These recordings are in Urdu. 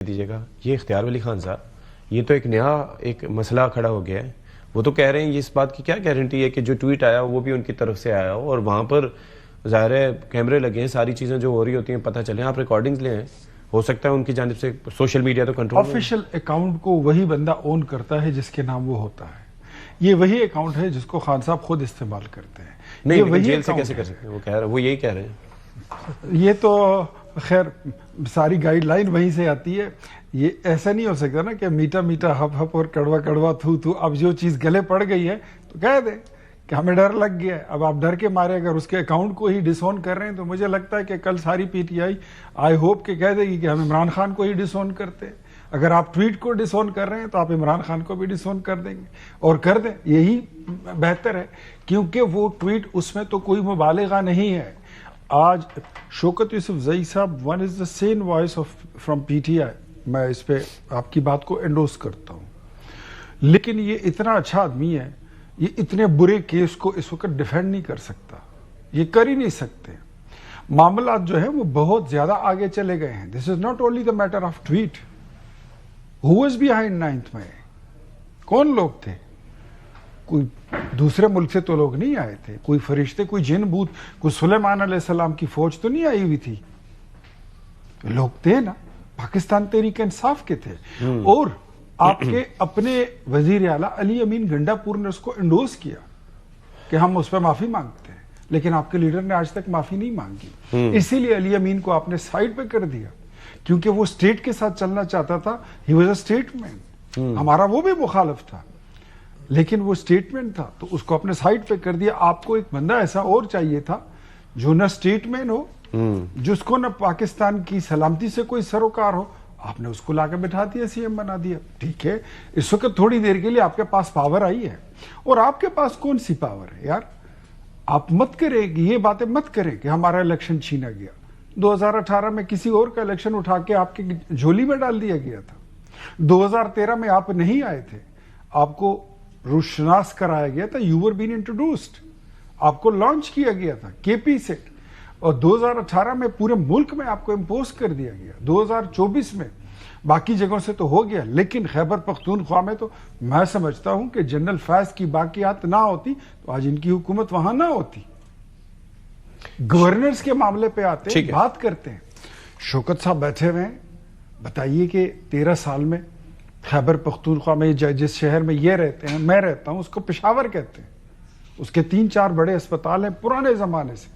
دیجیے گا یہ اختیار ولی خان صاحب، یہ تو ایک نیا ایک مسئلہ کھڑا ہو گیا ہے. وہ تو کہہ رہے ہیں یہ اس بات کی کیا گارنٹی ہے کہ جو ٹویٹ آیا وہ بھی ان کی طرف سے آیا ہو، اور وہاں پر ظاہر ہے کیمرے لگے ہیں، ساری چیزیں جو ہو رہی ہوتی ہیں پتہ چلیں. آپ ریکارڈنگز لیں، ہو سکتا ہے ان کی جانب سے سوشل میڈیا تو کنٹرول. آفیشیل اکاؤنٹ کو وہی بندہ اون کرتا ہے جس کے نام وہ ہوتا ہے. یہ وہی اکاؤنٹ ہے جس کو خان صاحب خود استعمال کرتے ہیں. نہیں وہی جیل سے کیسے کر سکتے ہیں؟ وہ یہی کہہ رہے ہیں. یہ تو خیر ساری گائیڈ لائن وہیں سے آتی ہے. یہ ایسا نہیں ہو سکتا نا کہ میٹھا میٹھا ہپ ہپ اور کڑوا کڑوا تھو تھو. اب جو چیز گلے پڑ گئی ہے تو کہہ دیں کہ ہمیں ڈر لگ گیا ہے. اب آپ ڈر کے مارے اگر اس کے اکاؤنٹ کو ہی ڈس آن کر رہے ہیں تو مجھے لگتا ہے کہ کل ساری پی ٹی آئی ہوپ کہ کہہ دے گی کہ ہم عمران خان کو ہی ڈس آن کرتے ہیں. اگر آپ ٹویٹ کو ڈس آن کر رہے ہیں تو آپ عمران خان کو بھی ڈس آن کر دیں گے، اور کر دیں. یہی بہتر ہے کیونکہ وہ ٹویٹ اس میں تو کوئی مبالغہ نہیں ہے. آج شوکت Yousafzai Sahib one is the sane voice from P T I. میں اس پہ آپ کی بات کو انڈوس کرتا ہوں، لیکن یہ اتنا اچھا آدمی ہے، یہ اتنے برے کیس کو اس وقت ڈیفینڈ نہیں کر سکتا. یہ کر ہی نہیں سکتے. معاملات جو ہیں وہ بہت زیادہ آگے چلے گئے ہیں. This is not only the matter of tweet. Who was behind 9th میں؟ کون لوگ تھے؟ کوئی دوسرے ملک سے تو لوگ نہیں آئے تھے، کوئی فرشتے، کوئی جن بوت، کوئی سلیمان علیہ السلام کی فوج تو نہیں آئی ہوئی تھی. لوگ تھے نا، پاکستان تحریک انصاف کے تھے. اور آپ کے اپنے وزیر اعلیٰ علی امین گنڈا پور نے اس کو انڈوس کیا کہ ہم اس پہ معافی مانگتے ہیں، لیکن آپ کے لیڈر نے آج تک معافی نہیں مانگی. اسی لیے علی امین کو آپ نے سائڈ پہ کر دیا، کیونکہ وہ اسٹیٹ کے ساتھ چلنا چاہتا تھا. ہی واز اے اسٹیٹ مین. ہمارا وہ بھی مخالف تھا لیکن وہ اسٹیٹ مین تھا تو اس کو اپنے سائڈ پہ کر دیا. آپ کو ایک بندہ ایسا اور چاہیے تھا جو نہ اسٹیٹ مین ہو، جس کو نہ پاکستان کی سلامتی سے کوئی سروکار ہو. آپ نے اس کو لا کے بٹھا دیا، سی ایم بنا دیا. ٹھیک ہے، اس وقت تھوڑی دیر کے لیے آپ کے پاس پاور آئی ہے، اور آپ کے پاس کون سی پاور ہے یار؟ آپ مت کریں کہ یہ باتیں مت کریں کہ ہمارا الیکشن چھینا گیا. 2018 میں کسی اور کا الیکشن اٹھا کے آپ کی جھولی میں ڈال دیا گیا تھا. 2013 میں آپ نہیں آئے تھے، آپ کو روشناس کرایا گیا تھا. یو ور بین انٹروڈیوسڈ، آپ کو لانچ کیا گیا تھا کے پی سے، اور 2018 میں پورے ملک میں آپ کو امپوز کر دیا گیا. 2024 میں باقی جگہوں سے تو ہو گیا، لیکن خیبر پختونخوا میں تو میں سمجھتا ہوں کہ جنرل فیض کی باقیات نہ ہوتی تو آج ان کی حکومت وہاں نہ ہوتی. گورنرز کے معاملے پہ آتے ہیں، بات کرتے ہیں. شوکت صاحب بیٹھے ہوئے ہیں، بتائیے کہ 13 سال میں خیبر پختونخوا میں جس شہر میں یہ رہتے ہیں، میں رہتا ہوں، اس کو پشاور کہتے ہیں. اس کے 3-4 بڑے اسپتال ہیں پرانے زمانے سے.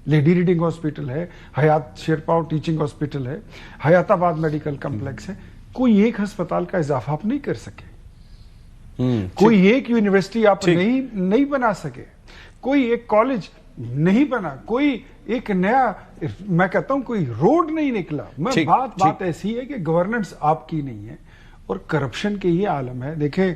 لیڈی ریڈنگ ہاسپٹل ہے، حیات شیرپاؤ ٹیچنگ ہاسپٹل ہے، حیات آباد میڈیکل کمپلیکس ہے. کوئی ایک ہسپتال کا اضافہ آپ نہیں کر سکے، کوئی ایک یونیورسٹی آپ نہیں بنا سکے، کوئی ایک کالج نہیں بنا، کوئی ایک نیا، میں کہتا ہوں کوئی روڈ نہیں نکلا. بات ایسی ہے کہ گورننس آپ کی نہیں ہے اور کرپشن کے یہ عالم ہے. دیکھیں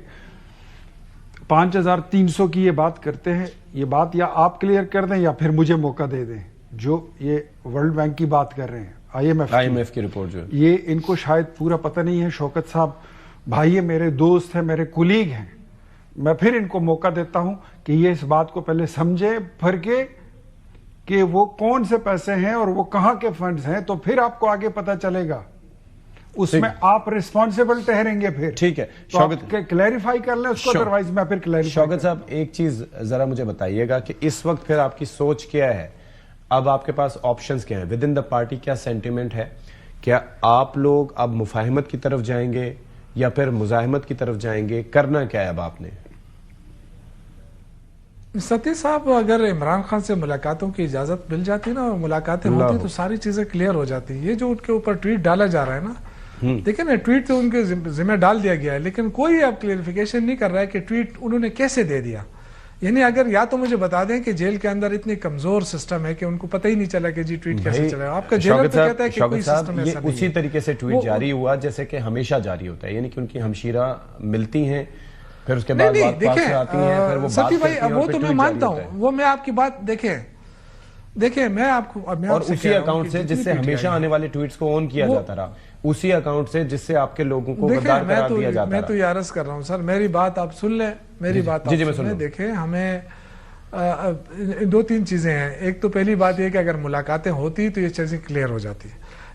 5300 کی یہ بات کرتے ہیں، یہ بات یا آپ کلیئر کر دیں یا پھر مجھے موقع دے دیں. جو یہ ورلڈ بینک کی بات کر رہے ہیں، آئی ایم ایف کی رپورٹ جو یہ ان کو شاید پورا پتہ نہیں ہے. شوکت صاحب بھائی میرے دوست ہیں، میرے کولیگ ہیں. میں پھر ان کو موقع دیتا ہوں کہ یہ اس بات کو پہلے سمجھے پھر کے کہ وہ کون سے پیسے ہیں اور وہ کہاں کے فنڈز ہیں، تو پھر آپ کو آگے پتہ چلے گا. اس میں آپ ریسپانسیبل ٹھہریں گے. پھر ٹھیک ہے، شوکت کلیریفائی کر لیں اس کو، ادروائز میں پھر کلیریفائی. شوکت صاحب ایک چیز ذرا مجھے بتائیے گا کہ اس وقت پھر آپ کی سوچ کیا ہے؟ اب آپ کے پاس آپشنز کیا ہیں ود ان دا پارٹی؟ کیا سینٹیمنٹ ہے؟ کیا آپ لوگ اب مفاہمت کی طرف جائیں گے یا پھر مزاحمت کی طرف جائیں گے؟ کرنا کیا ہے اب آپ نے؟ ستی صاحب اگر عمران خان سے ملاقاتوں کی اجازت مل جاتی نا اور ملاقاتیں ہوتی تو ساری چیزیں کلیئر ہو جاتی. یہ جو ان کے اوپر ٹویٹ ڈالا جا رہا ہے نا، دیکھیں نا، ٹویٹ تو ان کے ذمہ ڈال دیا گیا ہے، لیکن کوئی اب کلیئرفیکیشن نہیں کر رہا ہے کہ ٹویٹ انہوں نے کیسے دے دیا. یعنی اگر یا تو مجھے بتا دیں کہ جیل کے اندر اتنی کمزور سسٹم ہے کہ ان کو پتہ ہی نہیں چلا کہ جی ٹویٹ کیسے چلا. آپ کا جیلر تو کہتا ہے کہ کوئی سسٹم ایسا نہیں ہے. اسی طریقے سے ٹویٹ جاری ہوا جیسے کہ ہمیشہ جاری ہوتا ہے، یعنی کہ ان کی ہمشیرہ ملتی ہیں، پھر اس کے بعد بات پاس سے آتی ہیں، پھر وہ ستی بھائی وہ تو میں مانتا ہوں، وہ میں آپ کی بات دیکھیں میں آپ کو، اور اسی اکاؤنٹ سے جس سے ہمیشہ آنے والے ٹویٹس کو آن کیا جاتا رہا، اسی اکاؤنٹ سے جس سے آپ کے لوگوں کو غدار قرار دیا جاتا رہا. میں تو یہ عرض کر رہا ہوں سر، میری بات آپ سن لیں، میری بات آپ سن لیں. دیکھیں ہمیں 2-3 چیزیں ہیں. ایک تو پہلی بات یہ کہ اگر ملاقاتیں ہوتی تو یہ چیزیں کلیئر ہو جاتی.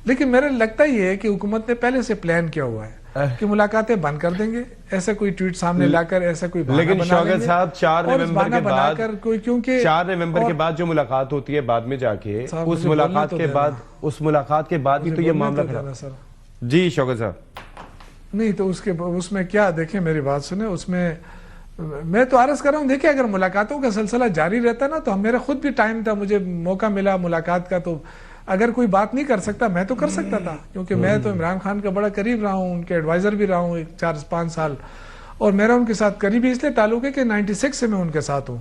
لیکن میرے لگتا یہ ہے کہ حکومت نے پہلے سے پلان کیا ہوا ہے کہ ملاقاتیں بند کر دیں گے، ایسا کوئی ٹویٹ سامنے لا کر ایسا کوئی بہانہ لیکن بنا شوکت لیں گے، صاحب 4 اور اس نومبر بہانہ کے بنا بعد کر کوئی کیونکہ 4 نومبر کے بعد جو ملاقات ہوتی ہے بعد میں جا کے صاحب اس مجھے بولنا ملاقات تو کے دینا۔ بعد اس ملاقات کے بعد ہی تو یہ معاملہ کھڑا۔ سر جی شوکت صاحب، نہیں تو اس میں کیا، دیکھیں میری بات سنیں، اس میں میں تو عرض کر رہا ہوں، دیکھیں اگر ملاقاتوں کا سلسلہ جاری رہتا نا تو میرا خود بھی ٹائم تھا، مجھے موقع ملا ملاقات کا، تو اگر کوئی بات نہیں کر سکتا میں تو کر سکتا تھا، کیونکہ میں تو عمران خان کا بڑا قریب رہا ہوں، ان کے ایڈوائزر بھی رہا ہوں 4-5 سال، اور میرا ان کے ساتھ قریبی اس لیے تعلق ہے کہ 96 سے میں ان کے ساتھ ہوں،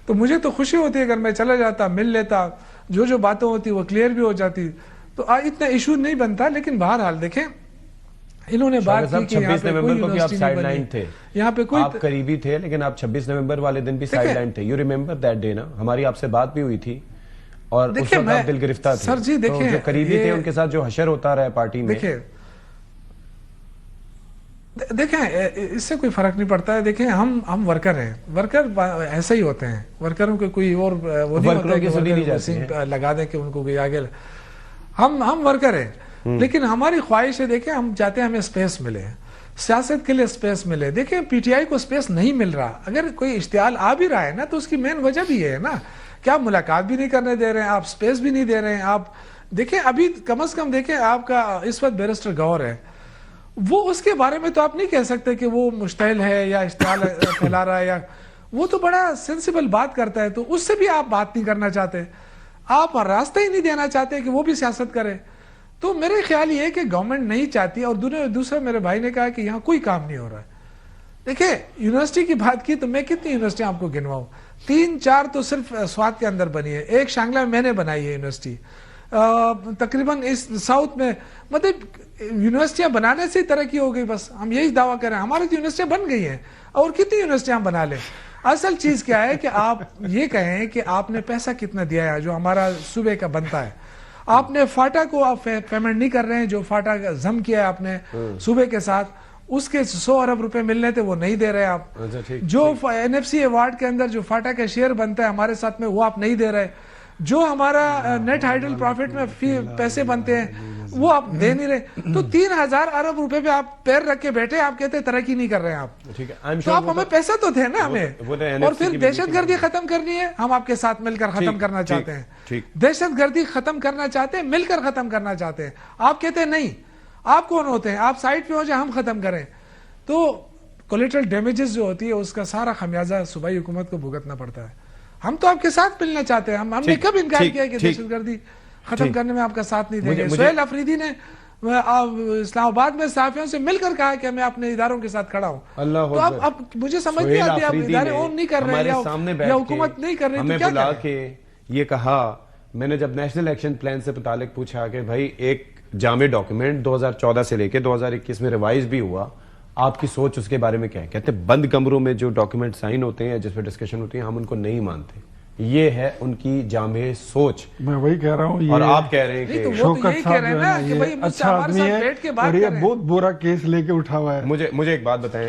تو مجھے تو خوشی ہوتی ہے اگر میں چلا جاتا، مل لیتا، جو باتیں ہوتی وہ کلیئر بھی ہو جاتی، تو اتنا ایشو نہیں بنتا۔ لیکن بہرحال دیکھیں انہوں نے بات کی کہ یہاں پہ 26 کوئی نومبر کو بھی آپ یونیورسٹی سائیڈ نہیں لائن بنی، تھے، یہاں پہ کوئی آپ قریبی تھے، لیکن آپ 26 نومبر والے دن بھی سائیڈ لائن تھے۔ یو ریممبر دیٹ ڈے نا، ہماری آپ سے بات بھی ہوئی تھی اور اس وقت آپ دل گرفتہ تھے۔ سر جی دیکھیں، جو قریبی تھے ان کے ساتھ جو حشر ہوتا رہا ہے پارٹی میں، دیکھیں اس سے کوئی فرق نہیں پڑتا ہے۔ دیکھیں ہم ورکر ہیں، ورکر ایسے ہی ہوتے ہیں، ورکروں کے کوئی اور وہ نہیں ہوتا کہ ورکر لگا دیں کہ ان کو کوئی آگے، ہم ورکر ہیں، لیکن ہماری خواہش ہے، دیکھیں ہم چاہتے ہیں ہمیں سپیس ملے، سیاست کے لیے سپیس ملے۔ دیکھیں پی ٹی آئی کو سپیس نہیں مل رہا، اگر کوئی اشتعال آ بھی رہا ہے نا تو اس کی مین وجہ بھی یہ ہے نا کہ آپ ملاقات بھی نہیں کرنے دے رہے ہیں، آپ سپیس بھی نہیں دے رہے ہیں۔ آپ دیکھیں ابھی کم از کم دیکھیں آپ کا اس وقت بیرسٹر گور ہے، وہ اس کے بارے میں تو آپ نہیں کہہ سکتے کہ وہ مشتعل ہے یا اشتعال پھیلا رہا ہے، یا وہ تو بڑا سینسیبل بات کرتا ہے، تو اس سے بھی آپ بات نہیں کرنا چاہتے، آپ راستہ ہی نہیں دینا چاہتے کہ وہ بھی سیاست کرے۔ تو میرے خیال یہ ہے کہ گورنمنٹ نہیں چاہتی، اور دوسرا میرے بھائی نے کہا کہ یہاں کوئی کام نہیں ہو رہا ہے۔ دیکھیں یونیورسٹی کی بات کی تو میں کتنی یونیورسٹی آپ کو گنواؤں، 3-4 تو صرف سوات کے اندر بنی ہے، ایک شانگلہ میں نے بنائی ہے یونیورسٹی، تقریباً اس ساؤتھ میں، مطلب یونیورسٹیاں بنانے سے ہی ترقی ہو گئی، بس ہم یہی دعویٰ کریں، ہماری تو یونیورسٹیاں بن گئی ہیں، اور کتنی یونیورسٹیاں ہم بنا لیں۔ اصل چیز کیا ہے کہ آپ یہ کہیں کہ آپ نے پیسہ کتنا دیا ہے جو ہمارا صوبے کا بنتا ہے، آپ نے فاٹا کو آپ پیمنٹ نہیں کر رہے ہیں، جو فاٹا ضم کیا ہے آپ نے صوبے کے ساتھ، اس کے 100 ارب روپے ملنے تھے وہ نہیں دے رہے آپ، جو NFC ایوارڈ کے اندر جو فاٹا کا شیئر بنتا ہے ہمارے ساتھ میں وہ آپ نہیں دے رہے، جو ہمارا نیٹ ہائیڈل پروفٹ میں پیسے بنتے ہیں وہ آپ دے نہیں رہے، تو 3000 ارب روپے پہ آپ پیر رکھ کے بیٹھے، آپ کہتے ہیں ترقی نہیں کر رہے ہیں آپ، تو آپ ہمیں پیسہ تو دیں نا ہمیں، اور پھر دہشت گردی ختم کرنی ہے، ہم آپ کے ساتھ مل کر ختم کرنا چاہتے ہیں، دہشت گردی ختم کرنا چاہتے ہیں، مل کر ختم کرنا چاہتے ہیں، آپ کہتے ہیں نہیں، آپ کون ہوتے ہیں، آپ سائٹ پہ ہو جائے ہم ختم کریں، تو کولیٹرل ڈیمیجز جو ہوتی ہے اس کا سارا خمیازہ صوبائی حکومت کو بھگتنا پڑتا ہے۔ ہم تو آپ کے ساتھ ملنا چاہتے ہیں، ہم نے کب انکار کیا کہ دہشت گردی ختم کرنے میں آپ کا ساتھ نہیں دیں گے؟ سہیل افریدی نے اسلام آباد میں صحافیوں سے مل کر کہا کہ میں اپنے اداروں کے ساتھ کھڑا ہوں، تو اب مجھے سمجھ نہیں آتی آپ ادارے اون نہیں کر رہے ہیں یا حکومت نہیں کر رہی، تو کیا بلا کے یہ کہا، میں نے جب نیشنل ایکشن پلان سے متعلق پوچھا کہ بھائی ایک جامع ڈاکیومنٹ 2014 سے لے کے 2021 میں ریوائز بھی ہوا، آپ کی سوچ اس کے بارے میں کیا ہے؟ کہتے ہیں بند کمروں میں جو ڈاکیومنٹ سائن ہوتے ہیں جس پہ ڈسکشن ہوتی ہے ہم ان کو نہیں مانتے، یہ ہے ان کی جامع سوچ۔ میں وہی کہہ رہا ہوں، اور آپ کہہ رہے ہیں کہ شوکت صاحب جو ہے نا یہ اچھا آدمی ہے اور یہ بہت برا کیس لے کے اٹھا ہوا ہے۔ مجھے ایک بات بتائیں،